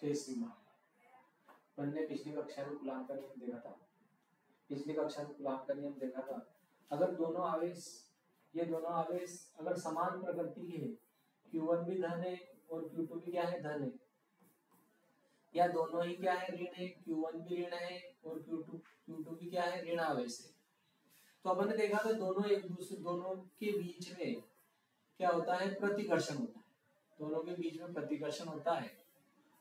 जय श्री राम। अपन ने पिछली कक्षा में कूलाम का नियम देखा था। पिछली कक्षा में कूलाम का नियम देखा था, अगर दोनों आवेश, ये दोनों आवेश अगर समान प्रकृति के हैं, Q1 भी धन है और Q2 भी क्या है, धन है, या दोनों ही क्या है, ऋण है, Q1 भी ऋण है और Q2 भी क्या है, ऋण आवेश है, तो अपन ने देखा था दोनों एक दूसरे, दोनों के बीच में क्या होता है, प्रतिकर्षण होता है। दोनों के बीच में प्रतिकर्षण होता है,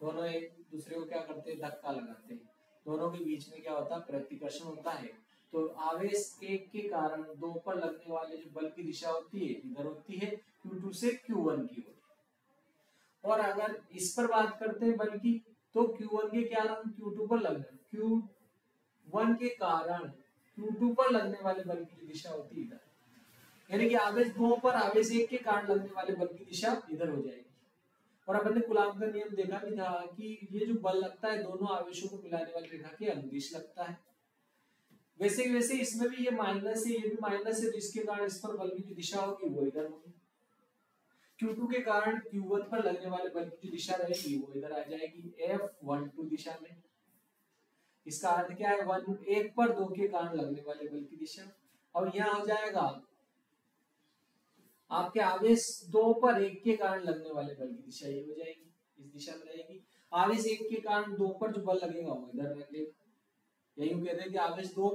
दोनों एक दूसरे को क्या करते हैं, धक्का लगाते हैं, दोनों के बीच में क्या होता है, प्रतिकर्षण होता है। तो आवेश एक के कारण दो पर लगने वाले जो बल की दिशा होती है, इधर होती है Q2 से Q1 की ओर। और अगर इस पर बात करते हैं बल की, तो Q1 के कारण Q2 पर लगना, Q1 के कारण Q2 पर लगने वाले बल की दिशा होती है इधर, यानी कि आवेश दो पर आवेश एक के कारण लगने वाले बल की दिशा इधर हो जाएगी। और अपन ने कूलाम का नियम देखा भी था कि ये जो बल लगता है दोनों आवेशों को मिलाने वाली रेखा के अनुदिश लगता है। वैसे वैसे इसमें भी ये माइनस है, ये भी माइनस है, तो इसके कारण इस पर बल की जो दिशा होगी वो इधर होगी। Q2 के कारण Q1 पर लगने वाले बल की जो दिशा रहेगी वो इधर आ जाएगी F12 दिशा में। इसका अर्थ क्या है, 1 पर 2 के कारण लगने वाले बल की दिशा। और यहाँ हो जाएगा आपके आवेश 2 पर 1 के कारण लगने वाले बल की दिशा ये हो जाएगी, इस दिशा में रहेगी। आवेश 1 के कारण 2 पर जो बल लगेगा वो इधर लगेगा। यही कहते हैं कि आवेश 2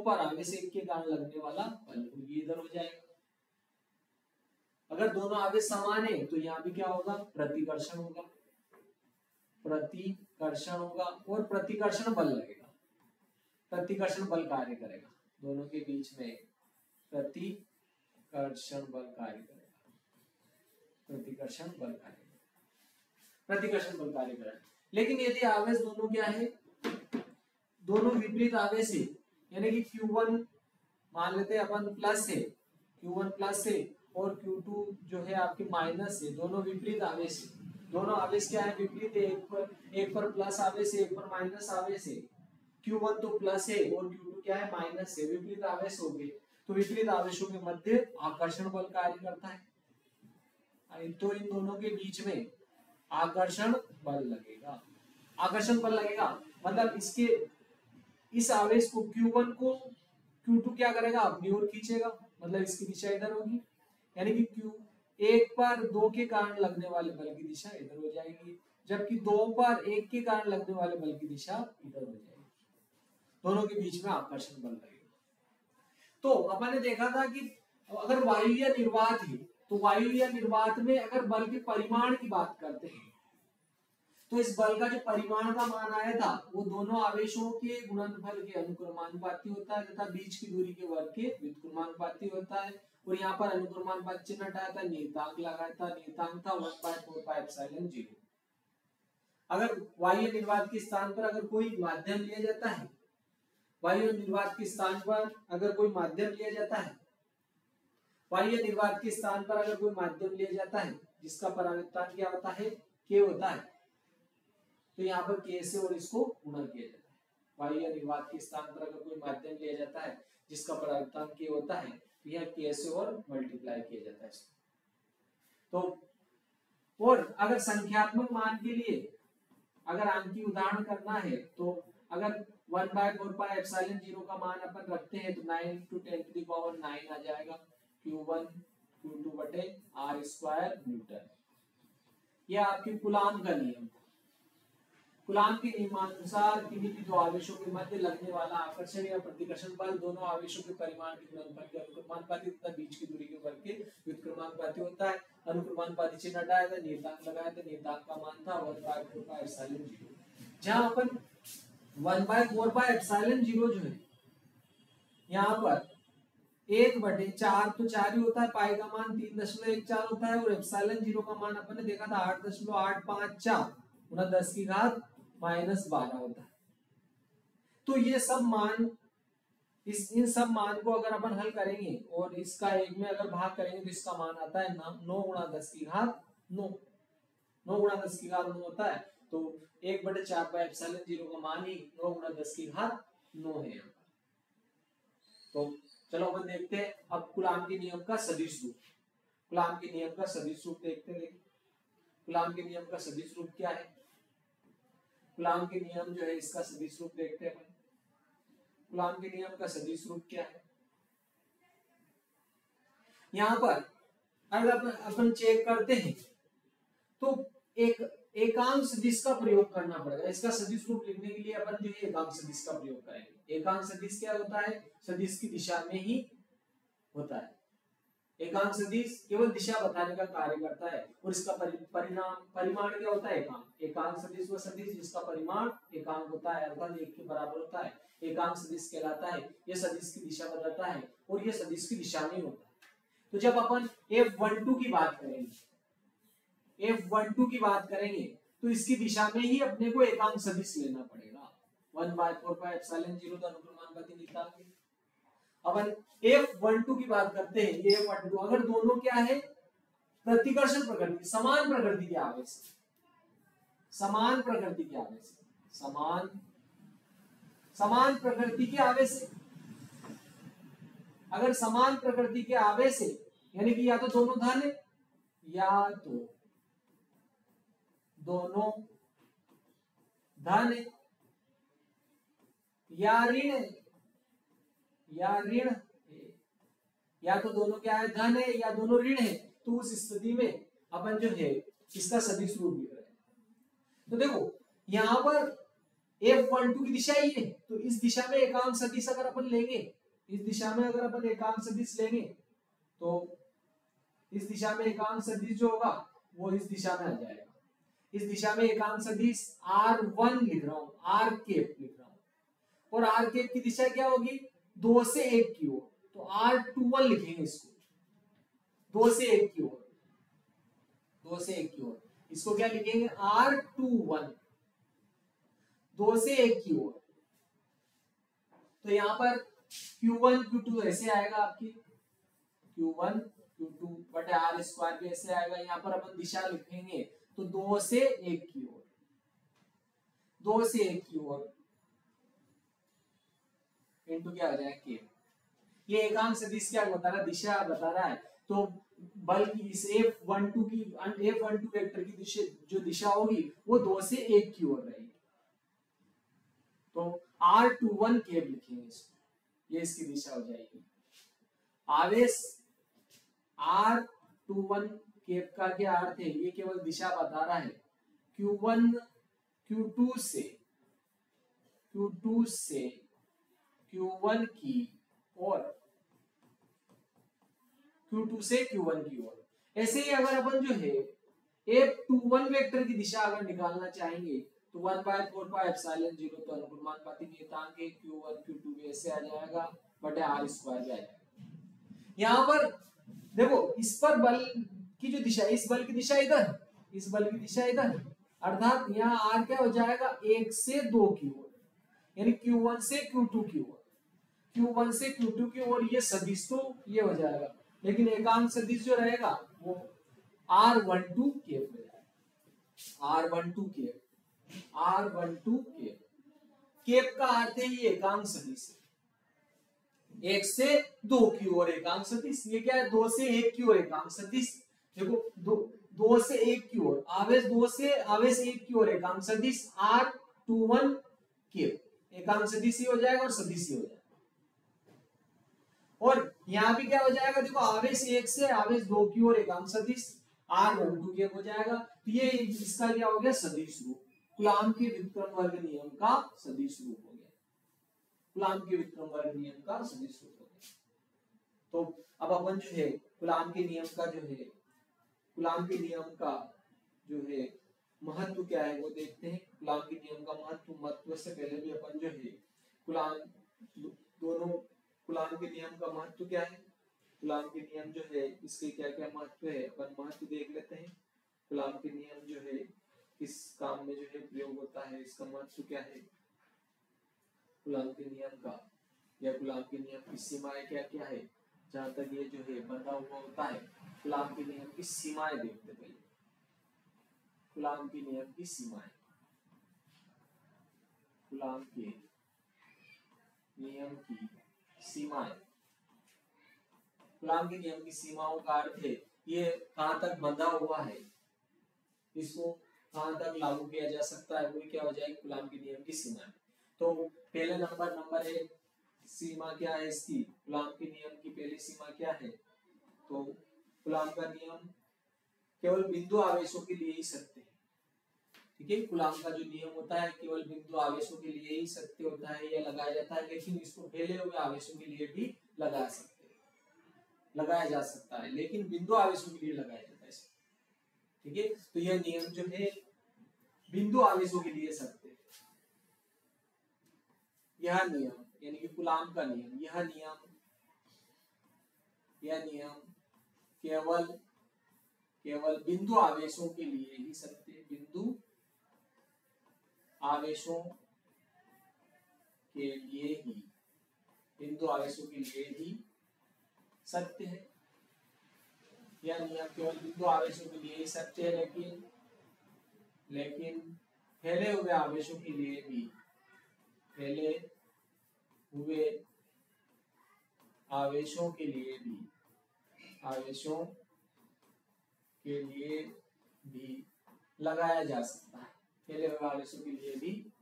पर आवेश 1 के कारण लगने वाला बल ये इधर हो जाएगा। अगर दोनों आवेश समान है तो यहाँ भी क्या होगा, प्रतिकर्षण होगा, प्रतिकर्षण होगा और प्रतिकर्षण बल लगेगा, प्रतिकर्षण बल कार्य करेगा दोनों के बीच में, प्रतिकर्षण बल कार्य करेगा, प्रतिकर्षण बल कार्य, प्रतिकर्षण बल कार्य करेगा। लेकिन यदि आवेश दोनों क्या है, दोनों विपरीत आवेश है, यानी कि Q1 मान लेते हैं अपन प्लस है, Q1 प्लस है और Q2 जो है आपके माइनस है, दोनों विपरीत आवेश है। दोनों आवेश क्या है, विपरीत है, एक पर प्लस आवेश है, एक पर माइनस आवेश है। Q1 तो प्लस है और Q2 क्या है, माइनस है, विपरीत आवेश हो गए, तो विपरीत आवेशों के मध्य आकर्षण बल कार्य करता है, तो इन दोनों के बीच में आकर्षण बल लगेगा। आकर्षण बल लगेगा मतलब इसके इस आवेश को Q1 को Q2 क्या करेगा, अपनी ओर खींचेगा, मतलब इसकी दिशा इधर होगी, यानी कि Q1 पर 2 के कारण लगने वाले बल की दिशा इधर हो जाएगी, जबकि 2 पर 1 के कारण लगने वाले बल की दिशा इधर हो जाएगी। दोनों के बीच में आकर्षण बल लगेगा। तो अपन ने देखा था कि अगर वायु या निर्वात है, तो वायु या निर्वात में अगर बल के परिमाण की बात करते हैं, तो इस बल का जो परिमाण का मान आया था वो दोनों आवेशों के गुणनफल के अनुक्रमानुपाती होता है तथा बीच की दूरी के वर्ग के व्युत्क्रमानुपाती होता है। और यहाँ पर अनुक्रमानुपात चिन्ह हटाया था, नियतांक लगाया था, नियतांक था 1/4πε0। अगर वायु निर्वात के स्थान पर अगर कोई माध्यम लिया जाता है, वायु निर्वात के स्थान पर अगर कोई माध्यम लिया जाता है, वायु निर्वात के स्थान पर अगर कोई माध्यम लिया जाता है जिसका परावर्तन क्या होता है, K होता है, तो यहाँ पर K से और इसको गुणा किया जाता है। वायु या निर्वात के स्थान पर अगर कोई माध्यम लिया जाता है जिसका परावर्तन K होता है, तो यह K से और मल्टीप्लाई किया जाता है इसको। तो और अगर संख्यात्मक मान के लिए अगर अंकीय उदाहरण करना है, तो अगर 1/4πε0 का मान अपन रखते हैं तो 9 × 10⁹ आ जाएगा, Q1 Q2/r² न्यूटन। यह आपके कूलाम का नियम। कूलाम के नियमानुसार किन्हीं भी दो आवेशों के मध्य लगने वाला आकर्षण या प्रतिकर्षण बल दोनों आवेशों के परिमाण के गुणनफल के अनुक्रमानुपाती तथा बीच की दूरी के वर्ग के व्युत्क्रमानुपाती होता है। अनुक्रमानुपाती चिन्ह हटाया था, नियतांक लगाया था, नियतांक का मान था 1/4πε0। जहां अपन 1/4πε0 जो है यहाँ पर 1/4 तो 4 ही होता है, पाई का मान 3.14 होता है और ε0 का मान अपन ने देखा था 8.854 × 10⁻⁻12 होता है। तो ये सब मान, इन सब मान को अगर अपन हल करेंगे और इसका एक में अगर भाग करेंगे तो इसका मान आता है 9 × 10⁹ 9 × 10⁹ होता है। तो 1/4πε0 का मान ही 9 × 10⁹ है। तो चलो अपन देखते हैं अब कूलाम के नियम का सदिश रूप। कूलाम के नियम का सदिश रूप देखते हैं। कूलाम के नियम का सदिश रूप क्या है? कूलाम के नियम जो है इसका सदिश रूप देखते हैं अपन। कूलाम के नियम का सदिश रूप क्या है? यहाँ पर अगर अपन चेक करते हैं तो एक एकांक सदिश का प्रयोग करना पड़ेगा। इसका सदिश रूप लिखने के लिए अपन जो है एकांक सदिश का प्रयोग करेंगे। एकांक सदिश क्या होता है? सदिश की दिशा में ही होता है। एकांक सदिश केवल दिशा बताने का कार्य करता है और इसका परिमाण क्या होता है? एकांक। एकांक सदिश वह सदिश जिसका परिमाण एकांक होता है अर्थात 1 के बराबर होता है, एकांक सदिश कहलाता है। यह सदिश की दिशा बताता है और यह सदिश की दिशा में होता है। तो जब अपन F12 की बात करेंगे, F12 की बात करेंगे तो इसकी दिशा में ही अपने को एकांक सदिश लेना पड़ेगा। 1/4πε0 का अनुक्रमानुपाती निकाल के अपन F12 की बात करते हैं। ये F12 अगर दोनों क्या है? प्रतिकर्षण प्रकृति, समान प्रकृति के आवेश, समान प्रकृति के आवेश, समान प्रकृति के आवेश। अगर समान प्रकृति के आवेश है यानी कि या तो दोनों धन है या तो दोनों धन है या ऋण है, या ऋण है, या तो दोनों क्या है? धन है या दोनों ऋण है। तो उस स्थिति में अपन जो है इसका सदिश रूप लिख रहे हैं। तो देखो यहां पर F12 की दिशा ही है तो इस दिशा में एकांक सदिश अगर अपन लेंगे, इस दिशा में अगर अपन एकांक सदिश लेंगे तो इस दिशा में एकांक सदिश जो होगा वो इस दिशा में आ जाएगा। इस दिशा में एकांक सदिश R1 लिख रहा हूं, R कैप लिख रहा हूं और R कैप की दिशा क्या होगी? 2 से 1 की ओर। तो R21 लिखेंगे इसको, 2 से 1 की ओर, 2 से 1 की ओर। इसको क्या लिखेंगे? R21, 2 से 1 की ओर। तो यहां पर Q1 Q2 ऐसे आएगा आपकी, Q1 Q2 बटे R स्क्वायर भी ऐसे आएगा। यहाँ पर अपन दिशा लिखेंगे तो 2 से 1 की ओर, 2 से 1 की ओर इनटू क्या हो जाएगा? K। ये एकांक सदिश क्या बता रहा है? दिशा बता रहा है। तो बल की इस F12 वेक्टर की जो दिशा होगी वो 2 से 1 की ओर रहेगी। तो R21 केब लिखेंगे इसको, ये इसकी दिशा हो जाएगी। आवेश R21 केब का क्या अर्थ है? ये केवल दिशा बता रहा है। Q1 Q2 से Q1 की और Q2 से Q1 की ओर। ऐसे ही अगर अपन जो है F21 वेक्टर की दिशा अगर निकालना चाहेंगे तो 1/4πε0 तो अनुक्रमानुपाती नियतांक Q1 Q2 भी ऐसे आ जाएगा बटे R स्क्वायर भी आ जाएगा। यहाँ पर देखो इस पर बल की जो दिशा, इस बल की दिशा इधर, इस बल की दिशा इधर, अर्थात यहाँ R क्या हो जाएगा? 1 से 2 की ओर, यानी Q1 से Q2 की ओर, Q1 से Q2 की ओर। ये सदिश तो ये हो जाएगा, लेकिन एकांक सदिश जो रहेगा वो R12 केब हो जाएगा। R12 cab, R12 cab. Cab का अर्थ है ये एकांक सदिश, 1 से 2 की ओर एकांक सदिश। ये क्या है? 2 से 1 की ओर एकांक सदिश। देखो 2 से 1 की ओर आवेश, 2 से आवेश 1 की ओर एकांक सदिश R21 केब। एकांक सदिश ही हो जाएगा और सदिश ही हो जाएगा। और यहाँ भी क्या हो जाएगा? देखो आवेश 1 से आवेश 2 की ओर एकांक सदिश R12 केब हो जाएगा। तो ये इसका क्या हो गया? सदिश रूप। कूलाम के व्युत्क्रम वर्ग नियम का सदिश रूप हो गया। कूलाम के व्युत्क्रम वर्ग नियम का सदिश रूप हो गया। तो अब अपन जो है कूलाम के नियम का जो है, कूलाम के नियम का जो है महत्व क्या है वो देखते हैं। कूलाम के नियम का महत्व से पहले भी अपन जो है कूलाम के नियम का महत्व क्या है, कूलाम के नियम जो है इसके क्या क्या महत्व है अपन महत्व देख लेते हैं। कूलाम के नियम जो है किस काम में जो है प्रयोग होता है, इसका महत्व क्या है कूलाम के नियम का, या कूलाम के नियम की सीमाएं क्या क्या है, जहां तक ये जो है बंधा हुआ होता है। कूलाम के नियम की सीमाएं देखते पहले। कूलाम के नियम की सीमाएं, कूलाम के नियम की सीमाएं। कूलाम के नियम की सीमाओं का अर्थ है ये कहां तक बंधा हुआ है, इसको कहां तक लागू किया जा सकता है, वो क्या हो जाएगी कूलाम के नियम की सीमा। तो पहले नंबर एक सीमा क्या है इसकी, कूलाम के नियम की पहली सीमा क्या है, तो कूलाम का नियम केवल बिंदु आवेशों के लिए ही सत्य है। ठीक है, कूलाम का जो नियम होता है केवल बिंदु आवेशों के लिए ही सत्य होता है या लगाया जाता है, लेकिन इसको फैले हुए आवेशों के लिए भी लगाया जा सकता है, लेकिन बिंदु आवेशों के लिए लगाया जाता है। ठीक है, तो यह नियम जो है बिंदु आवेशों के लिए सत्य है। यह नियम यानी कि कूलाम का नियम, यह नियम केवल बिंदु आवेशों के लिए ही सत्य है, बिंदु आवेशों के लिए ही सत्य है। यह नियम केवल बिंदु आवेशों के लिए ही सत्य है, लेकिन फैले हुए आवेशों के लिए भी लगाया जा सकता है, फैले हुए आवेशों के लिए भी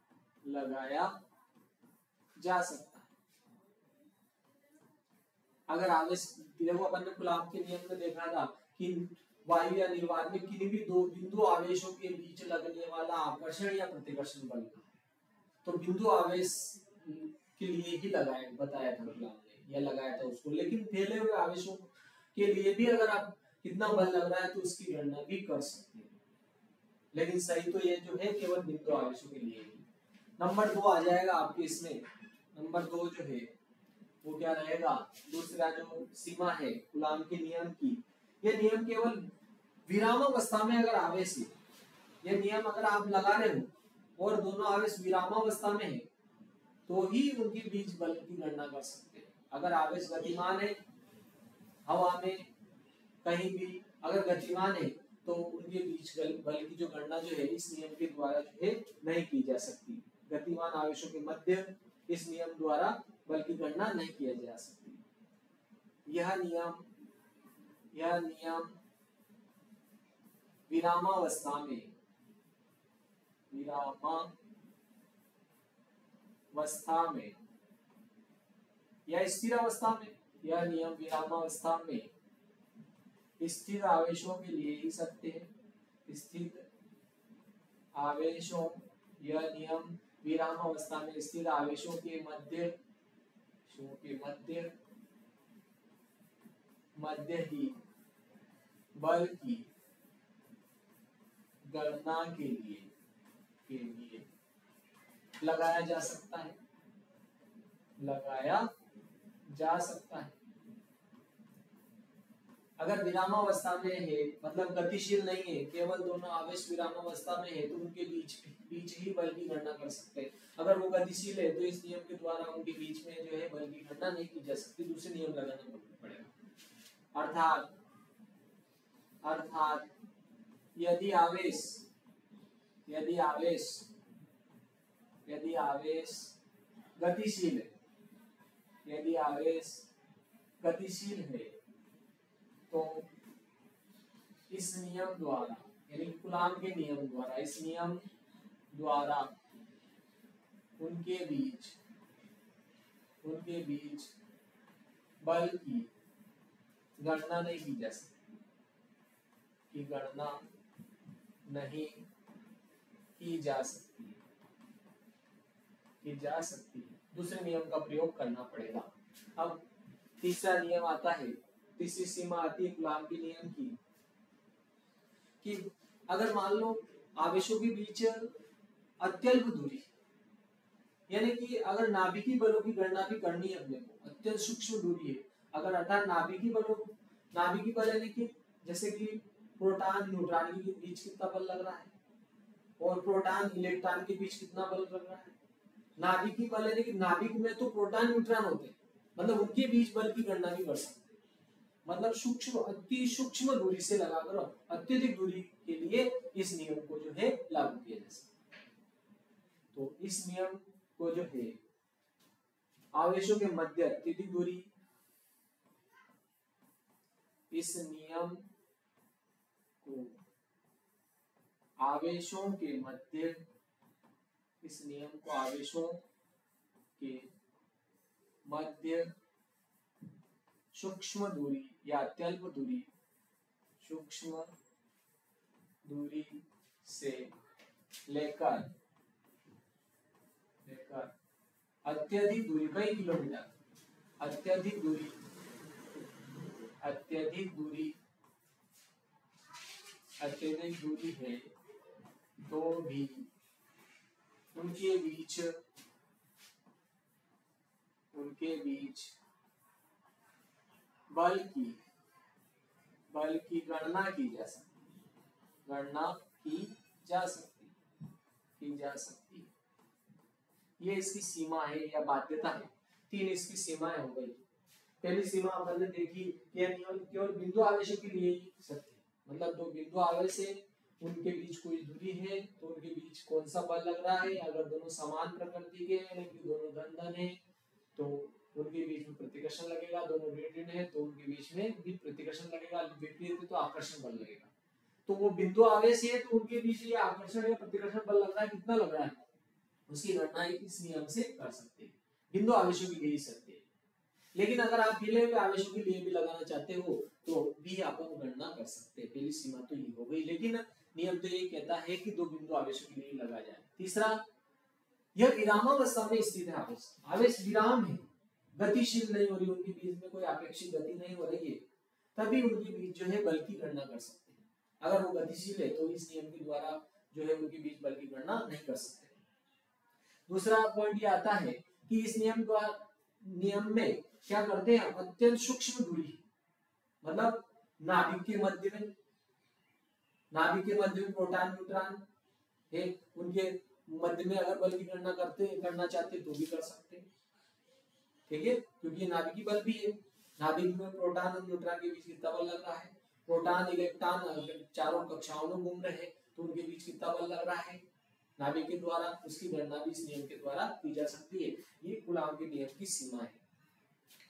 लगाया जा सकता है। अगर आवेश, देखो अपन ने कूलाम के नियम में देखा था कि वायु या निर्वात में किसी भी दो बिंदु आवेशों के बीच लगने वाला आकर्षण या प्रतिकर्षण बल, तो बिंदु आवेश के लिए ही बताया था कूलाम ने, या लगाया था उसको। लेकिन फैले हुए आवेशों के लिए भी अगर आप कितना बल लग रहा है तो उसकी गणना भी कर सकते हैं, लेकिन सही तो ये जो है केवल बिंदु आवेशों के लिए ही। नंबर 2 आ जाएगा आपके इसमें। नंबर 2 जो है वो क्या रहेगा, दूसरा जो सीमा है कूलाम के नियम की, ये नियम केवल विरामावस्था में अगर आवेश है, ये नियम अगर आप लगा रहे हो और दोनों आवेश विरामावस्था में है तो ही उनके बीच बल की गणना कर सकते हैं। अगर आवेश गतिमान है, हवा में कहीं भी अगर गतिमान है तो उनके बीच बल की जो गणना जो है इस नियम के द्वारा जो है नहीं की जा सकती। गतिमान आवेशों के मध्य इस नियम द्वारा बल की गणना नहीं किया जा सकती। यह नियम विरामावस्था में या स्थिर अवस्था में, यह नियम विरामावस्था में स्थिर आवेशों के लिए ही सत्य है। स्थिर आवेशों, यह नियम विरामावस्था में स्थिर आवेशों के मध्य ही बल की गणना के लिए लगाया जा सकता है। अगर विरामावस्था में है मतलब गतिशील नहीं है, केवल दोनों आवेश विरामावस्था में है तो उनके बीच ही बल की गणना कर सकते हैं। अगर वो गतिशील है तो इस नियम के द्वारा उनके बीच में जो है बल की गणना नहीं की जा सकती, दूसरे नियम लगाना पड़ेगा। अर्थात यदि आवेश गतिशील है तो इस नियम द्वारा यानी कूलाम के नियम द्वारा, इस नियम द्वारा उनके बीच बल की गणना नहीं की जा सकती, की जा सकती। दूसरे नियम का प्रयोग करना पड़ेगा। अब तीसरा नियम आता है, तीसरी सीमा आती है कूलाम के नियम की, कि अगर मान लो आवेशों के बीच अत्यल्प दूरी, यानी कि अगर नाभिकीय बलों की गणना भी करनी है अपने को, अत्यंत सूक्ष्म दूरी है, अगर अर्थात नाभिकीय बल यानी कि जैसे कि प्रोटॉन न्यूट्रॉन के बीच कितना बल लग रहा है और प्रोटॉन इलेक्ट्रॉन के बीच कितना बल लग रहा है। नाभिकीय बल यानी कि नाभिक में तो प्रोटॉन न्यूट्रॉन होते हैं, मतलब उनके बीच बल की गणना भी कर सकते हैं। मतलब अति सूक्ष्म दूरी से लगाकर अत्यधिक दूरी के लिए इस नियम को जो है लागू किया जा सकता है। तो इस नियम को जो है आवेशों के मध्य अत्यधिक दूरी, इस नियम को आवेशों के मध्य, इस नियम को आवेशों के मध्य सूक्ष्म दूरी या अत्यल्प दूरी, सूक्ष्म दूरी से लेकर अत्यधिक दूरी, कई किलोमीटर, अत्यधिक दूरी है तो भी उनके बीच बल की गणना की जा सकती। ये इसकी सीमा है या बाध्यता है। 3 इसकी सीमाएं हो गई। पहली सीमा अपन ने देखी, यह नियम केवल बिंदु आवेशों के लिए ही सत्य है, मतलब दो बिंदु आवेश है, उनके बीच कोई दूरी है तो उनके बीच कौन सा बल लग रहा है, अगर दोनों समान प्रकृति के हैं, दोनों धन है तो उनके बीच में प्रतिकर्षण लगेगा, दोनों ऋण है तो उनके बीच में भी प्रतिकर्षण लगेगा, विपरीत है तो आकर्षण बल लगेगा। तो वो बिंदु आवेश है तो उनके बीच ये आकर्षण या प्रतिकर्षण बल लग रहा है, कितना लग रहा है, उसकी गणना इस नियम से कर सकते हैं। बिंदु आवेशों के लिए ही सत्य है। लेकिन अगर आप हिले हुए आवेशों के लिए भी लगाना चाहते हो तो भी अपन गणना कर सकते हैं। पहली सीमा तो ये हो गई, लेकिन नियम तो ये कहता है कि दो बिंदु आवेशों के लिए लगा जाए। तीसरा, यह विरामावस्था में स्थित है आवेश विराम है, गतिशील नहीं हो रही, उनके बीच में कोई अपेक्षित गति नहीं हो रही है, तभी उनके बीच जो है बल की गणना कर सकते हैं। अगर वो गतिशील है तो इस नियम के द्वारा जो है उनके बीच बल की गणना नहीं कर सकते। दूसरा पॉइंट ये आता है कि इस नियम में क्या करते हैं, अत्यंत सूक्ष्म दूरी, मतलब नाभिक के मध्य में प्रोटॉन न्यूट्रॉन है, उनके मध्य में अगर बल की गणना करना चाहते तो भी कर सकते हैं। ठीक है, क्योंकि नाभिकी बल भी है, नाभिक में प्रोटॉन और न्यूट्रॉन के बीच कितना बल लग रहा है, प्रोटॉन इलेक्ट्रॉन चारों कक्षाओं में घूम रहे हैं तो उनके बीच कितना बल लग रहा है नाभिक के द्वारा, उसकी गणना भी इस नियम के द्वारा की जा सकती है। ये कूलाम के नियम की सीमा है।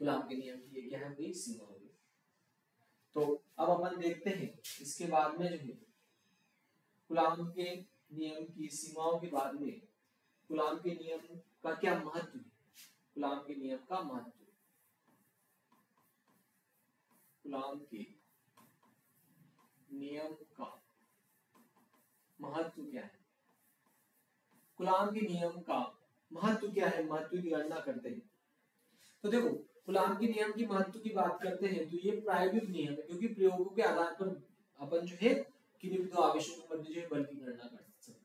कूलाम के नियम की ये क्या है, वही सीमा होगी। तो अब अपन देखते हैं इसके बाद में जो है कूलाम के नियम की सीमाओं के बाद में कूलाम के नियम का क्या महत्व है। कूलाम के नियम का महत्व, कूलाम के नियम का महत्व क्या है, कूलाम के नियम का महत्व क्या है, महत्व की गणना करते हैं। तो देखो, कूलाम के नियम की महत्व की बात करते हैं तो ये प्रायोगिक नियम है, क्योंकि प्रयोगों के आधार पर अपन जो है किन्हीं भी दो आवेशों के मध्य जो है बल की गणना कर सकते हैं,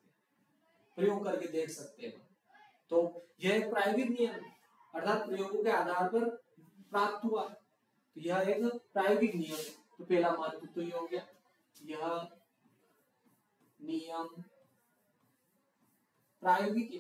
प्रयोग करके देख सकते हैं। तो यह एक प्रायोगिक नियम है, अर्थात प्रयोगों के आधार पर प्राप्त हुआ, तो यह एक प्रायोगिक नियम है। तो पहला महत्व तो ये हो गया, यह नियम प्रायोगिक है,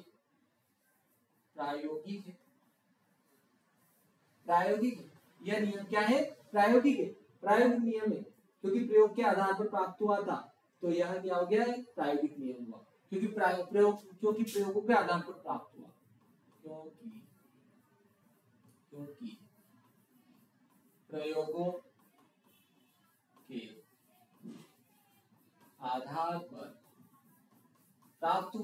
यह नियम क्या है, प्रायोगिक है, प्रायोगिक नियम है, क्योंकि प्रयोग के आधार पर प्राप्त हुआ था तो यह क्या हो गया है, प्रायोगिक नियम हुआ, क्योंकि प्रयोगों के आधार पर प्राप्त हुआ, क्योंकि प्रयोगों के आधार पर प्राप्त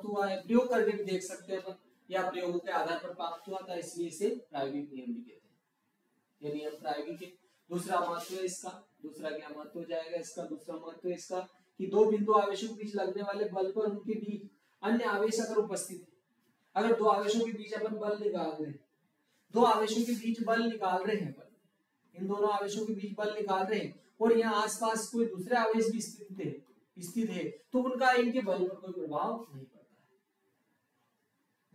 हुआ है, प्रयोग करके भी देख सकते हैं, या प्रयोगों के आधार पर प्राप्त हुआ था, इसलिए इसे प्रायोगिक नियम भी कहते हैं। ये नियम प्रायोगिक है। दूसरा महत्व है इसका, दूसरा क्या महत्व हो जाएगा इसका, दूसरा महत्व है इसका कि दो बिंदु आवेशों के बीच लगने वाले बल पर उनके बीच अन्य आवेश अगर उपस्थित है, अगर दो आवेशों के बीच अपन बल निकाल रहे हैं, दो आवेशों के बीच बल निकाल रहे हैं, इन दोनों आवेशों के बीच बल निकाल रहे हैं और यहाँ आसपास कोई दूसरे आवेश भी स्थित है तो उनका इनके बल पर कोई प्रभाव नहीं पड़ता है।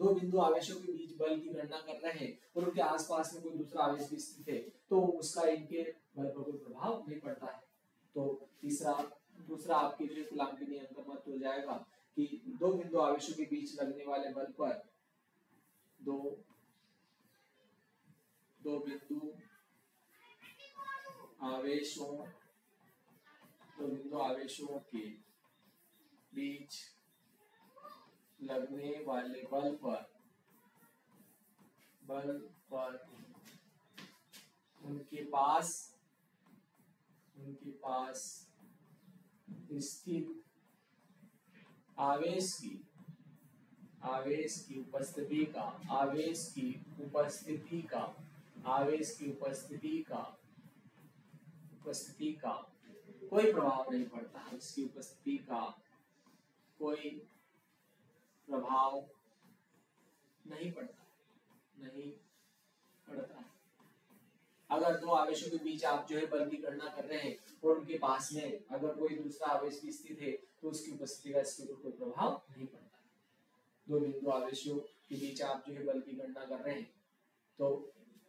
दो बिंदु आवेशों के बीच बल की गणना कर रहे हैं और उनके आसपास में कोई दूसरा आवेश भी स्थित है तो उसका इनके बल पर कोई प्रभाव नहीं पड़ता है। तो दूसरा आपके लिए कूलाम के नियम का महत्व हो जाएगा कि दो बिंदु आवेशों के बीच लगने वाले बल पर दो बिंदु आवेशों के बीच लगने वाले बल पर उनके पास स्थित आवेश की उपस्थिति का कोई प्रभाव नहीं पड़ता, इसकी उपस्थिति का कोई प्रभाव नहीं पड़ता। अगर दो आवेशों के बीच आप जो है बल की गणना कर रहे हैं और उनके पास में अगर कोई दूसरा आवेश भी स्थित है तो उसकी उपस्थिति का इसके ऊपर कोई प्रभाव नहीं पड़ता। दो बिंदु आवेशों के बीच आप जो है बल की गणना कर रहे हैं तो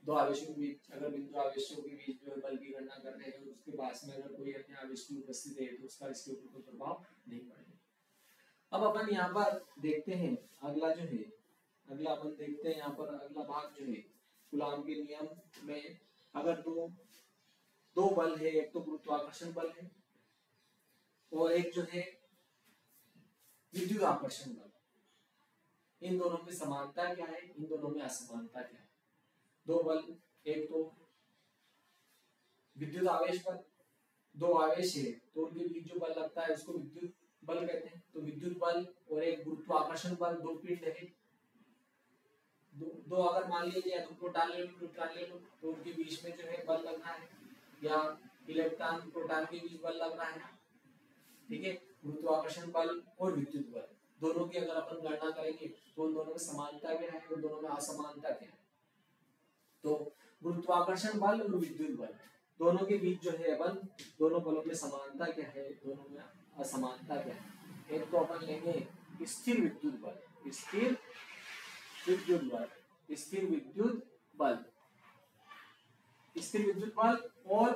दो आवेशों के बीच अगर बिंदु आवेशों के बीच जो है बल की गणना कर रहे हैं और उसके पास में अगर कोई अन्य आवेश की उपस्थिति है तो उसका इसके ऊपर कोई प्रभाव नहीं पड़ेगा। अब अपन यहाँ पर देखते हैं अगला अपन देखते हैं यहाँ पर अगला भाग जो है कूलॉम के नियम में अगर दो बल है, एक तो गुरुत्वाकर्षण बल है और एक जो है विद्युत आकर्षण बल, इन दोनों में समानता क्या है, इन दोनों में असमानता क्या है। दो बल, एक तो विद्युत आवेश बल, दो आवेश है तो उनके बीच जो बल लगता है उसको विद्युत बल कहते हैं। तो विद्युत बल और एक गुरुत्वाकर्षण बल, दो पिंड है, दो अगर मान लीजिए या तो प्रोटॉन ले लो न्यूट्रॉन ले लो तो उनके बीच में जो है बल लग रहा है या इलेक्ट्रॉन प्रोटॉन के बीच बल लग रहा है, ठीक है। गुरुत्वाकर्षण बल और विद्युत बल दोनों की अगर अपन गणना करेंगे तो उन दोनों में समानता क्या है और दोनों में असमानता क्या है। तो गुरुत्वाकर्षण बल और विद्युत बल दोनों के बीच जो है अपन दोनों बलों में समानता क्या है, दोनों में असमानता क्या है। एक तो अपन लेंगे स्थिर विद्युत बल, स्थिर विद्युत बल और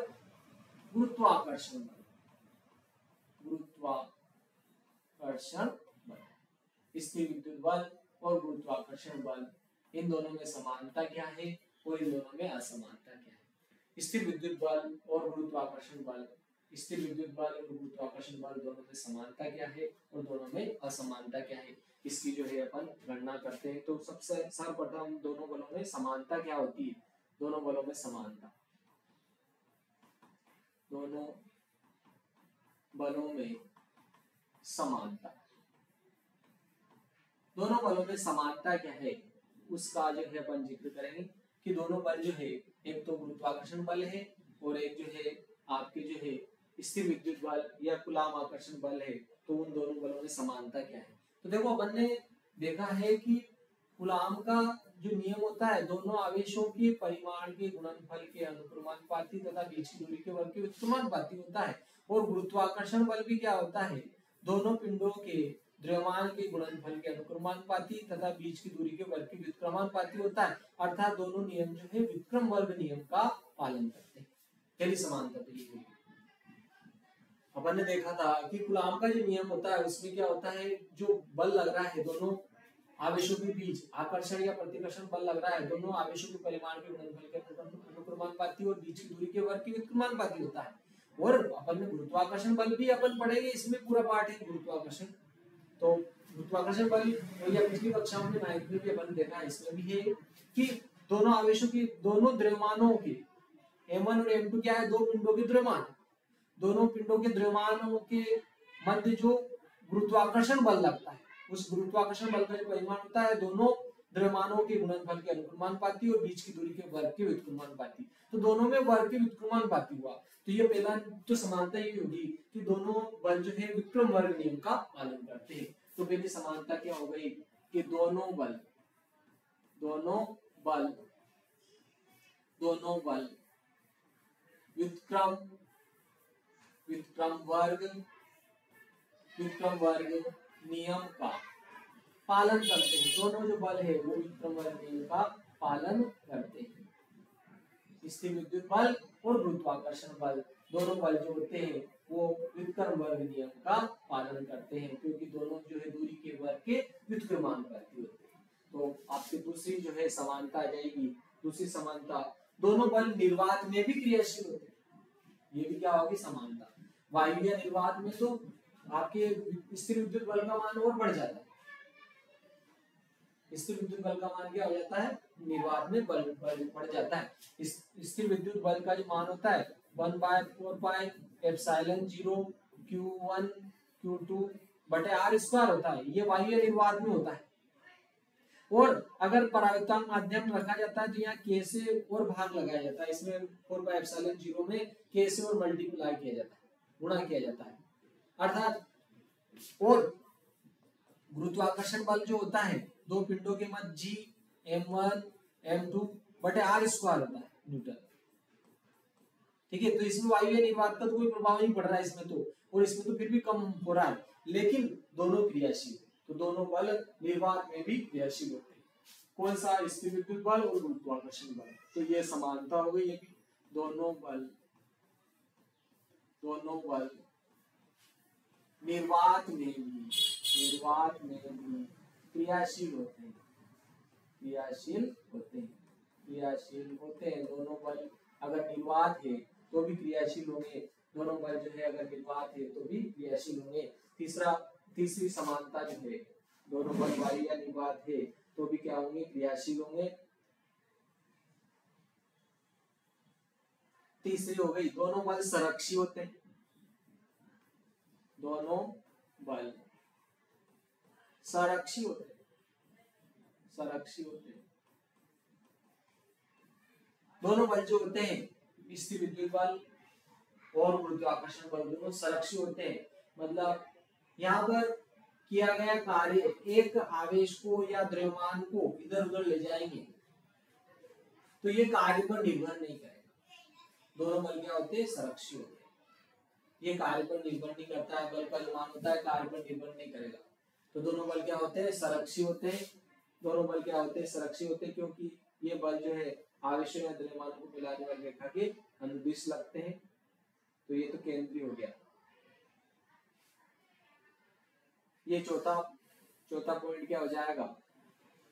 गुरुत्वाकर्षण बल, स्थिर विद्युत बल और गुरुत्वाकर्षण बल, इन दोनों में समानता क्या है और इन दोनों में असमानता क्या है। स्थिर विद्युत बल और गुरुत्वाकर्षण बल, दोनों में समानता क्या है और दोनों में असमानता क्या है, इसकी जो है अपन गणना करते हैं। तो सबसे सर्वप्रथम दोनों बलों में समानता क्या होती है, दोनों बलों में समानता क्या है उसका जो है अपन जिक्र करेंगे कि दोनों बल जो है एक तो गुरुत्वाकर्षण बल है और एक जो है आपके जो है स्थिर विद्युत बल या कूलॉम आकर्षण बल है। तो उन दोनों बलों में समानता क्या है। तो देखो अपन ने देखा है कि कूलॉम का जो नियम होता है दोनों आवेशों के परिमाण के गुणनफल के अनुक्रमानुपाती तथा बीच की दूरी के वर्ग के व्युत्क्रमानुपाती होता है। और गुरुत्वाकर्षण बल भी क्या होता है, दोनों पिंडों के द्रव्यमान के गुणनफल के अनुक्रमानुपाती तथा बीच की दूरी के वर्ग के व्युत्क्रमानुपाती होता है। अर्थात दोनों नियम जो है व्युत्क्रम वर्ग नियम का पालन करते हैं। पहली समानता तो ये हुई। अपन ने देखा था कि कूलॉम का जो नियम होता है उसमें क्या होता है, जो बल लग रहा है दोनों आवेशों के बीच, आकर्षण या प्रतिकर्षण बल लग रहा है, दोनों आवेशों के परिमाण के गुणनफल के अनुक्रमानुपाती और बीच की दूरी के वर्ग के व्युत्क्रमानुपाती होता है। और अपन ने गुरुत्वाकर्षण बल भी अपन पढ़ेंगे, इसमें पूरा पार्ट है गुरुत्वाकर्षण। तो गुरुत्वाकर्षण बल या पिछली कक्षाओं में 9th में भी अपन देखा है, इसमें भी है कि दोनों आवेशों की दोनों द्रव्यमानों के m1 और m2 क्या है, दो पिंडों के द्रव्यमान, दोनों पिंडों के द्रव्यमानों के मध्य जो गुरुत्वाकर्षण बल लगता है उस गुरुत्वाकर्षण बल का जो परिमाण होता है दोनों द्रव्यमानों के गुणनफल के अनुक्रमानुपाती और बीच की दूरी के वर्ग के व्युत्क्रमानुपाती। तो दोनों में वर्ग के व्युत्क्रमानुपाती हुआ। तो ये पहला तो समानता ये होगी कि दोनों बल जो है व्युत्क्रम वर्ग नियम का पालन करते हैं। तो पहली समानता क्या हो गई कि दोनों बल व्युत्क्रम वर्ग नियम का पालन करते हैं। दोनों जो बल है वो व्युत्क्रम वर्ग नियम का पालन करते हैं। स्थिर विद्युत बल और गुरुत्वाकर्षण बल दोनों बल जो होते हैं वो व्युत्क्रम वर्ग नियम का पालन करते हैं, क्योंकि दोनों जो है दूरी के वर्ग के व्युत्क्रमानुपाती होते हैं। तो आपकी दूसरी जो है समानता आ जाएगी। दूसरी समानता, दोनों बल निर्वात में भी क्रियाशील होते हैं। ये भी क्या होगी समानता। वायु या निर्वात में तो आपके स्थिर विद्युत बल का मान और बढ़ जाता है। स्थिर विद्युत बल का मान क्या हो जाता है, निर्वात में बल बढ़ जाता है। स्थिर विद्युत बल का जो मान होता है 1/4 पाई एप्सिलॉन 0 Q1 Q2 बटे आर स्क्वायर होता है, ये बाह्य निर्वात में होता है। और अगर परावर्तक माध्यम रखा जाता है तो यहाँ k से और भाग लगाया जाता है, इसमें 4/ε0 में k से और मल्टीप्लाई किया जाता है, गुणा किया जाता है अर्थात। और गुरुत्वाकर्षण बल जो होता है दो पिंडों के मध्य G m1 m2 बटे आर स्क्वायर होता है न्यूटन। ठीक है, तो इसमें वायु निर्वात का तो कोई प्रभाव नहीं पड़ रहा है इसमें तो, और इसमें तो फिर भी कम हो रहा है, लेकिन दोनों क्रियाशील, तो दोनों बल निर्वात में भी क्रियाशील होते हैं। कौन सा? स्थिर विद्युत बल और गुरुत्वाकर्षण बल। तो ये समानता हो गई, ये भी दोनों बल निर्वात में भी क्रियाशील होते हैं, दोनों बल अगर निर्वात है तो भी क्रियाशील होंगे, दोनों बल जो है अगर निर्वात है तो भी क्रियाशील होंगे। तीसरी समानता जो है, दोनों बल वायु या निर्वात है तो भी क्या होंगे? क्रियाशील होंगे। तीसरी हो गई, दोनों बल संरक्षी होते हैं, दोनों बल संरक्षी होते हैं। दोनों बल जो होते हैं स्थिर विद्युत बल और गुरुत्वाकर्षण बल दोनों संरक्षी होते हैं। मतलब यहाँ पर किया गया कार्य एक आवेश को या द्रव्यमान को इधर उधर ले जाएंगे तो ये कार्य पर निर्भर नहीं करेगा। दोनों बल क्या होते हैं? संरक्षी होते हैं। ये कार्य पर निर्भर नहीं करता है, बल का जो मान होता है कार्य पर निर्भर नहीं करेगा। तो दोनों बल क्या होते हैं? संरक्षी होते हैं। दोनों बल क्या होते हैं? संरक्षी होते हैं, क्योंकि ये बल जो है आवेशों या द्रव्यमानों को मिलाने वाली रेखा के अनुदिश लगते हैं। तो ये तो केंद्रीय हो गया। ये चौथा पॉइंट क्या हो जाएगा?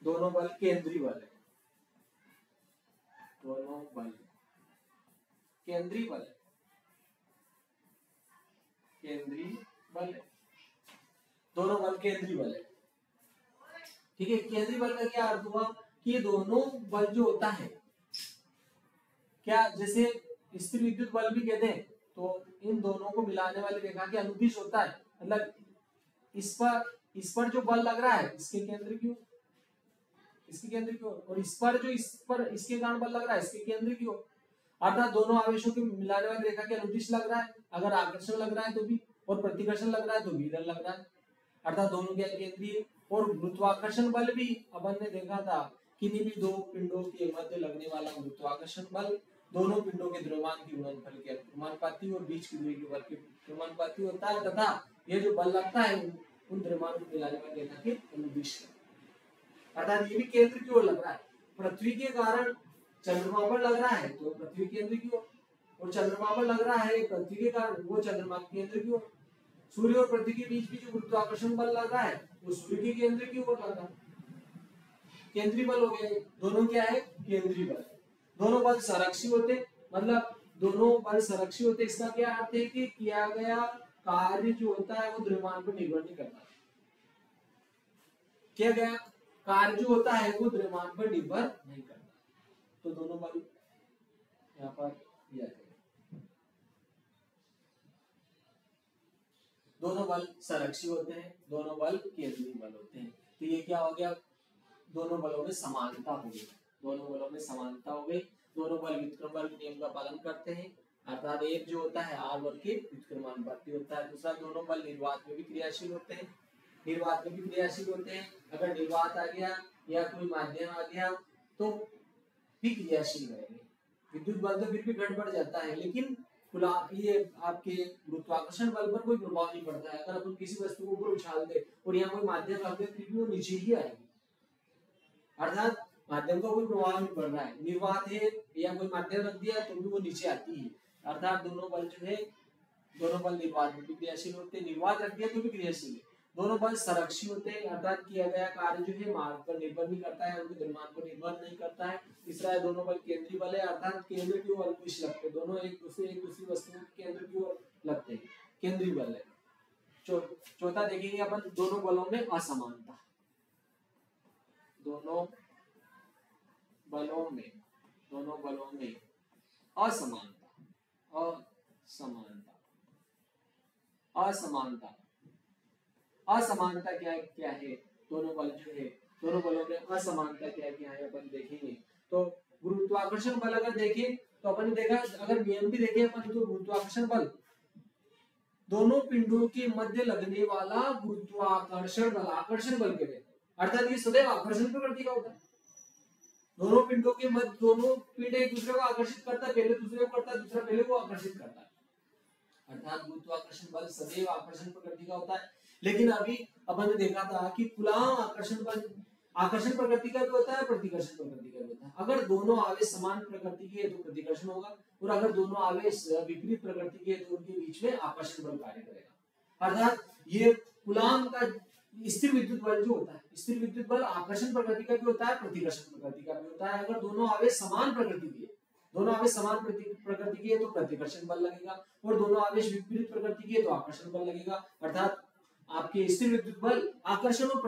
दोनों बल केंद्रीय बल है, दोनों बल केंद्रीय बल है, दोनों बल केंद्रीय बल है। ठीक है, केंद्रीय बल का क्या अर्थ हुआ कि ये दोनों बल जो होता है क्या, जैसे स्थिर विद्युत बल भी कहते हैं, तो इन दोनों को मिलाने वाली रेखा के अनुदिश होता है। मतलब इस पर जो बल लग रहा है इसके केंद्र की ओर, और इस पर इसके कारण बल लग रहा है इसके केंद्र की ओर। अर्थात दोनों आवेशों के मिलाने वाली रेखा के अनुदिश लग रहा है। अगर आकर्षण लग रहा है तो भी, और प्रतिकर्षण लग रहा है तो भी इधर लग रहा है। अर्थात दोनों के केंद्रीय। और गुरुत्वाकर्षण बल भी अपन ने देखा था, किन्हीं भी दो पिंडों के मध्य लगने वाला गुरुत्वाकर्षण बल दोनों पिंडों के द्रव्यमान की गुणनफल के अनुपाती और बीच की दूरी के बल के अनुपाती होता है, तथा ये जो बल लगता है उन द्रव्यमान को मिलाने वाली रेखा के अनुदिश। अर्थात ये भी केंद्र की ओर लग रहा है। पृथ्वी के कारण चंद्रमा पर लग रहा है तो पृथ्वी केंद्र की ओर, और चंद्रमा पर लग रहा है पृथ्वी के कारण वो चंद्रमा के केंद्र की ओर। सूर्य और पृथ्वी के बीच भी जो गुरुत्वाकर्षण बल लग रहा है वो सूर्य के केंद्र की ओर लग रहा है। केंद्रीय बल हो गए। दोनों क्या है? केंद्रीय बल। दोनों बल संरक्षी होते, मतलब दोनों बल संरक्षी होते। इसका क्या अर्थ है कि किया गया कार्य जो होता है वो द्रव्यमान पर निर्भर नहीं करता। किया गया कार्य जो होता है वो द्रव्यमान पर निर्भर नहीं करता। तो दोनों बल यहाँ पर दिया गया। दोनों बल संरक्षी होते हैं, दोनों बल केंद्रीय बल होते हैं। तो ये क्या हो गया? दोनों बलों में समानता हो गई। दोनों बल व्युत्क्रम वर्ग नियम का पालन करते हैं, अर्थात एक जो होता है आर वर्ग के व्युत्क्रमानुपाती होता है। दूसरा, दोनों बल निर्वात में भी क्रियाशील होते हैं। अगर निर्वात आ गया या कोई माध्यम आ गया तो भी क्रियाशील रहेंगे। विद्युत बल तो फिर भी गड़बड़ जाता है, लेकिन ये आपके गुरुत्वाकर्षण बल पर कोई प्रभाव नहीं पड़ता है। अगर अपन किसी वस्तु को ऊपर उछाल दे और यहाँ कोई माध्यम रख दे फिर भी वो नीचे ही आएगी। अर्थात माध्यम का कोई प्रभाव नहीं पड़ रहा है। निर्वात है या कोई माध्यम रख दिया तो भी वो नीचे आती है। अर्थात दोनों बल जो है, दोनों बल निर्वात में भी क्रियाशील होते हैं, निर्वात रख दिया तो भी क्रियाशील है। दोनों बल संरक्षी होते हैं, अर्थात किया गया कार्य जो है मार्ग पर निर्भर नहीं करता है, उनके द्रव्यमान पर निर्भर नहीं करता है। तीसरा है, दोनों बल केंद्रीय बल है, अर्थात केंद्र की ओर अनुदिश लगते हैं। दोनों एक दूसरी वस्तु के केंद्र की ओर लगते हैं, केंद्रीय बल है। चौथा देखेंगे अपन, दोनों बलों में असमानता। दोनों बलों में असमानता। असमानता। असमानता क्या है दोनों बल जो है, दोनों बलों में असमानता क्या है अपन देखेंगे। तो गुरुत्वाकर्षण बल अगर देखें तो अपन ने देखा, अगर नियम भी देखें अपन तो गुरुत्वाकर्षण बल दोनों पिंडों के मध्य लगने वाला गुरुत्वाकर्षण बल आकर्षण बल के लिए, अर्थात ये सदैव आकर्षण प्रकृति का होता है। दोनों पिंडों के मध्य, दोनों पिंड एक दूसरे को आकर्षित करता है, पहले दूसरे को करता है, दूसरा पहले को आकर्षित करता है, अर्थात गुरुत्वाकर्षण बल सदैव आकर्षण प्रकृति का होता है। लेकिन अभी अपन ने देखा था कि कूलाम आकर्षण बल आकर्षण प्रकृति का भी होता है, प्रतिकर्षण प्रकृति का भी होता है। अगर दोनों आवेश समान प्रकृति के हैं तो प्रतिकर्षण होगा, और अगर दोनों आवेश विपरीत प्रकृति के हैं तो उनके बीच में आकर्षण बल कार्य करेगा। अर्थात ये कूलाम का स्थिर विद्युत बल जो होता है, स्थिर विद्युत बल आकर्षण प्रकृति का भी होता है, प्रतिकर्षण प्रकृति का भी होता है। अगर दोनों आवेश समान प्रकृति के, दोनों आवेश समान प्रकृति के तो प्रतिकर्षण बल लगेगा, और दोनों आवेश विपरीत प्रकृति के तो आकर्षण बल लगेगा। अर्थात आपके स्थिर विद्युत बल आकर्षण और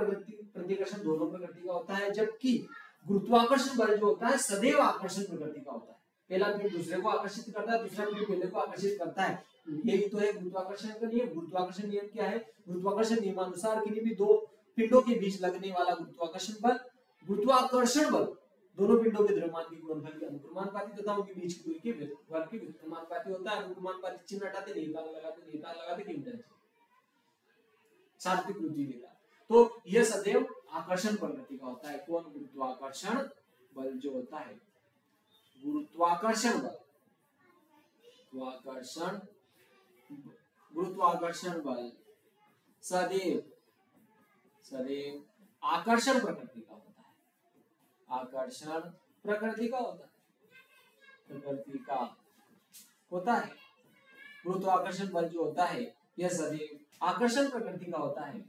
प्रतिकर्षण दोनों प्रकृति का होता है, जबकि गुरुत्वाकर्षण बल जो होता है सदैव आकर्षण प्रकृति का होता है। पहला पिंड दूसरे को आकर्षित करता है, दूसरा पिंड पहले को आकर्षित करता है। यही तो है गुरुत्वाकर्षण का नियम। गुरुत्वाकर्षण नियम क्या है? गुरुत्वाकर्षण नियमानुसार किसी भी दो पिंडों के बीच लगने वाला गुरुत्वाकर्षण बल, गुरुत्वाकर्षण बल दोनों पिंडों के द्रव्यमान की गुणनफल के अनुक्रमानुपाती तथा उनके बीच की दूरी के वर्ग के व्युत्क्रमानुपाती होता है। अनुक्रमानुपाती चिन्ह हटाते, नियतांक लगाते किंतन सात्विक रुचि देगा। तो यह सदैव आकर्षण प्रकृति का होता है। कौन? गुरुत्वाकर्षण बल जो होता है, गुरुत्वाकर्षण बल, गुरुत्वाकर्षण बल सदैव आकर्षण प्रकृति का होता है, आकर्षण प्रकृति का होता है, प्रकृति का होता है। गुरुत्वाकर्षण बल जो होता है यह सदैव आकर्षण प्रकृति का होता है,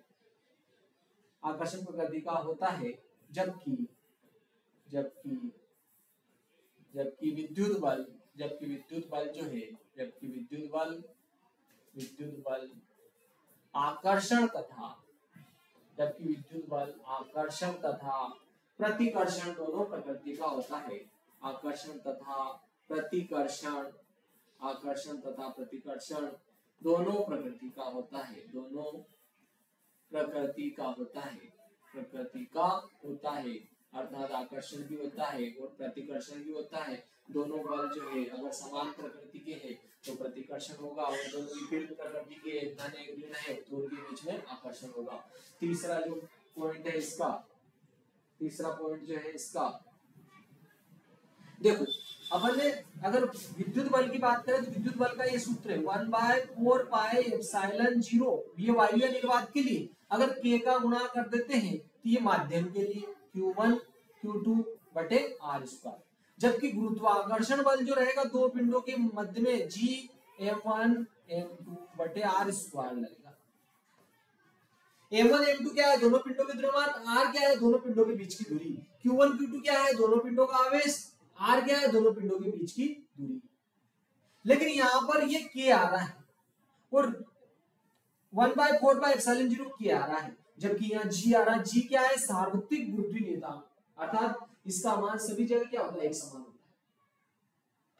आकर्षण प्रकृति का होता है। जबकि विद्युत बल जो है, जबकि विद्युत बल आकर्षण तथा प्रतिकर्षण दोनों प्रकृति का होता है। आकर्षण तथा प्रतिकर्षण दोनों प्रकृति का होता है, दोनों प्रकृति का होता है। अर्थात आकर्षण भी होता है और प्रतिकर्षण भी होता है। दोनों बल जो है अगर समान प्रकृति के हैं तो प्रतिकर्षण होगा, और दोनों विपरीत प्रकृति के धन एक ऋण है तो उनके बीच में आकर्षण होगा। तीसरा जो पॉइंट है इसका, तीसरा पॉइंट जो है इसका, देखो अपन ने अगर विद्युत बल की बात करें तो विद्युत बल का ये सूत्र है 1/4 पाई एप्सिलॉन 0। ये वायु निर्वात के लिए अगर k का गुणा कर देते हैं तो ये माध्यम के लिए Q1 Q2 बटे r²। जबकि गुरुत्वाकर्षण बल जो रहेगा दो पिंडों के मध्य में G(m1 m2 बटे r² लगेगा। m1 m2 क्या है? दोनों पिंडों के द्रव्यमान। r क्या है? दोनों पिंडों के बीच की दूरी। Q1 Q2 क्या है? दोनों पिंडों का आवेश। r क्या है? दोनों पिंडों के बीच की दूरी। लेकिन यहाँ पर ये k आ रहा है और 1/4 पाई एप्सिलॉन 0 k आ रहा है, जबकि यहाँ g आ रहा है। g क्या है? सार्वत्रिक गुरुत्वीय नियतांक, अर्थात इसका मान सभी जगह क्या होता है? एक समान होता है।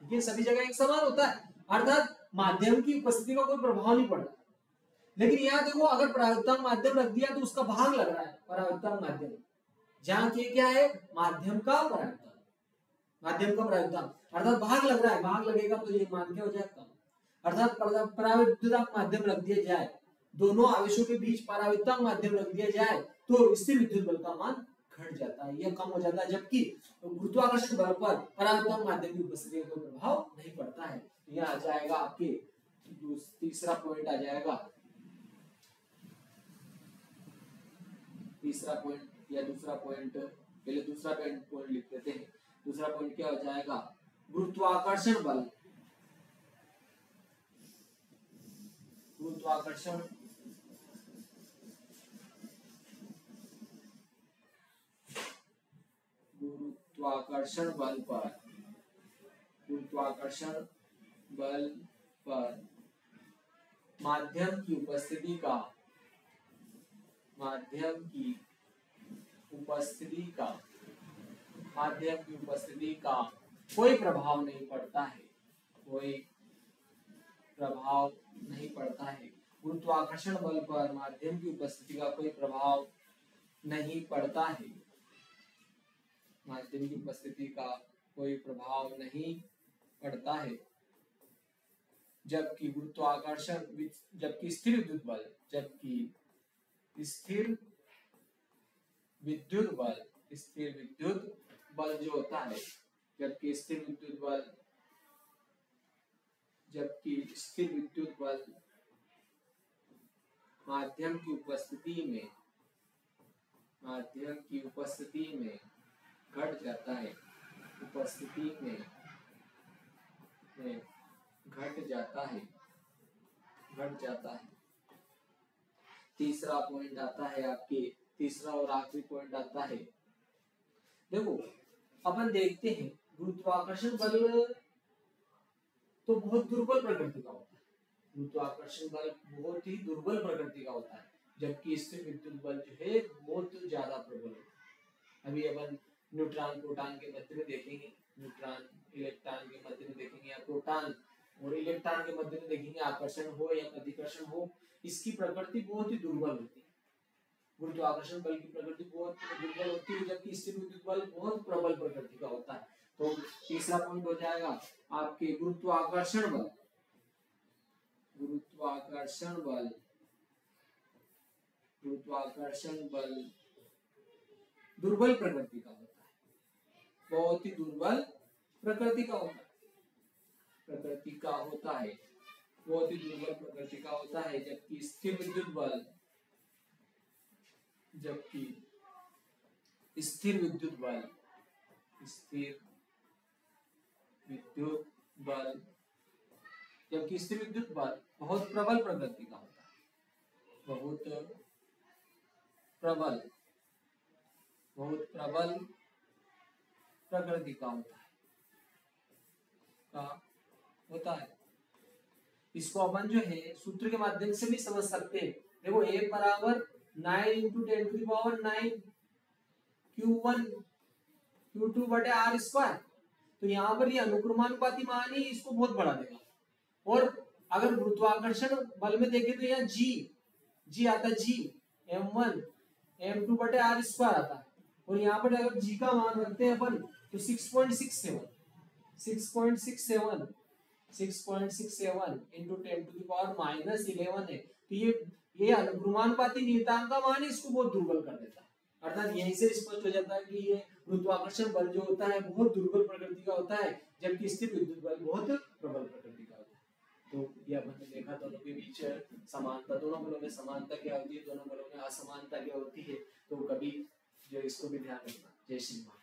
ठीक है, सभी जगह एक समान होता है, अर्थात माध्यम की उपस्थिति का कोई प्रभाव नहीं पड़ता। लेकिन यहाँ देखो अगर परावर्तक माध्यम रख दिया तो उसका भाग लग रहा है। परावर्तक माध्यम जहाँ के क्या है? माध्यम का परावर्तक, माध्यम का परावर्तक, अर्थात भाग लग रहा है। भाग लगेगा तो ये मान क्या हो जाए? कम। अर्थात परावर्तक माध्यम रख दिया जाए, दोनों आवेशों के बीच परावर्तक माध्यम रख दिया जाए तो स्थिर विद्युत बल का मान घट जाता है, यह कम हो जाता है। जबकि गुरुत्वाकर्षण बल पर परावर्तक माध्यम की उपस्थिति का कोई प्रभाव नहीं पड़ता है। यह आ जाएगा आपके तीसरा पॉइंट आ जाएगा, तीसरा पॉइंट या दूसरा पॉइंट, पहले दूसरा पॉइंट लिख देते हैं। दूसरा पॉइंट क्या हो जाएगा? गुरुत्वाकर्षण बल, गुरुत्वाकर्षण बल पर, गुरुत्वाकर्षण बल पर माध्यम की उपस्थिति का, माध्यम की उपस्थिति का कोई प्रभाव नहीं पड़ता है, कोई प्रभाव नहीं पड़ता है। गुरुत्वाकर्षण बल पर माध्यम की उपस्थिति का कोई प्रभाव नहीं पड़ता है। माध्यम की उपस्थिति का कोई प्रभाव नहीं पड़ता है, जबकि गुरुत्वाकर्षण जबकि स्थिर विद्युत बल स्थिर विद्युत बल जो होता है, जबकि स्थिर विद्युत बल माध्यम की उपस्थिति में घट जाता है, घट जाता है। तीसरा पॉइंट आता है आपके, तीसरा और आखिरी पॉइंट आता है, देखो अपन देखते हैं गुरुत्वाकर्षण बल तो बहुत दुर्बल प्रकृति का होता है, गुरुत्वाकर्षण बल बहुत ही दुर्बल प्रकृति का होता है, जबकि स्थिर विद्युत बल जो है बहुत ज्यादा प्रबल होता है। अभी अपन न्यूट्रॉन प्रोटॉन के मध्य में देखेंगे, न्यूट्रॉन इलेक्ट्रॉन के मध्य में देखेंगे, या प्रोटॉन और इलेक्ट्रॉन के मध्य में देखेंगे, आकर्षण हो या प्रतिकर्षण हो, इसकी प्रकृति बहुत ही दुर्बल होती है। गुरुत्वाकर्षण बल की प्रकृति बहुत दुर्बल होती है, जबकि स्थिर विद्युत बल बहुत प्रबल प्रकृति का होता है। तो तीसरा पॉइंट हो जाएगा आपके गुरुत्वाकर्षण बल दुर्बल प्रकृति का होता है, बहुत ही दुर्बल प्रकृति का होता है, बहुत ही दुर्बल प्रकृति का होता है, जबकि स्थिर विद्युत बल बहुत प्रबल प्रकृति का होता है, बहुत प्रबल प्रकृति का होता है। इसको अपन जो है सूत्र के माध्यम से भी समझ सकते हैं। देखो A बराबर 9 × 10⁹ Q1 Q2 बटे R स्क्वायर, तो यहाँ पर ये अनुक्रमानुपाती मान ही इसको बहुत बढ़ा देगा। और अगर गुरुत्वाकर्षण बल में देखें तो यहाँ G आता है, G M1 M2 बटे R स्क्वायर आता है, और यहाँ पर अगर G का मान रखते हैं अपन तो 6.67 into 10⁻⁻11 है। तो ये अनुक्रमानुपाती नियतांक का मान इसको बहुत दुर्बल कर देता है। अर्थात यहीं से स्पष्ट हो जाता है कि ये गुरुत्वाकर्षण बल जो होता है बहुत दुर्बल प्रकृति का होता है, जबकि स्थिर विद्युत बल बहुत प्रबल प्रकृति का होता है। तो ये अपन ने देखा दोनों के बीच समानता, दोनों बलों में समानता क्या होती है, दोनों बलों में असमानता क्या होती है। तो कभी जो इसको भी ध्यान रखना। जय श्री राम।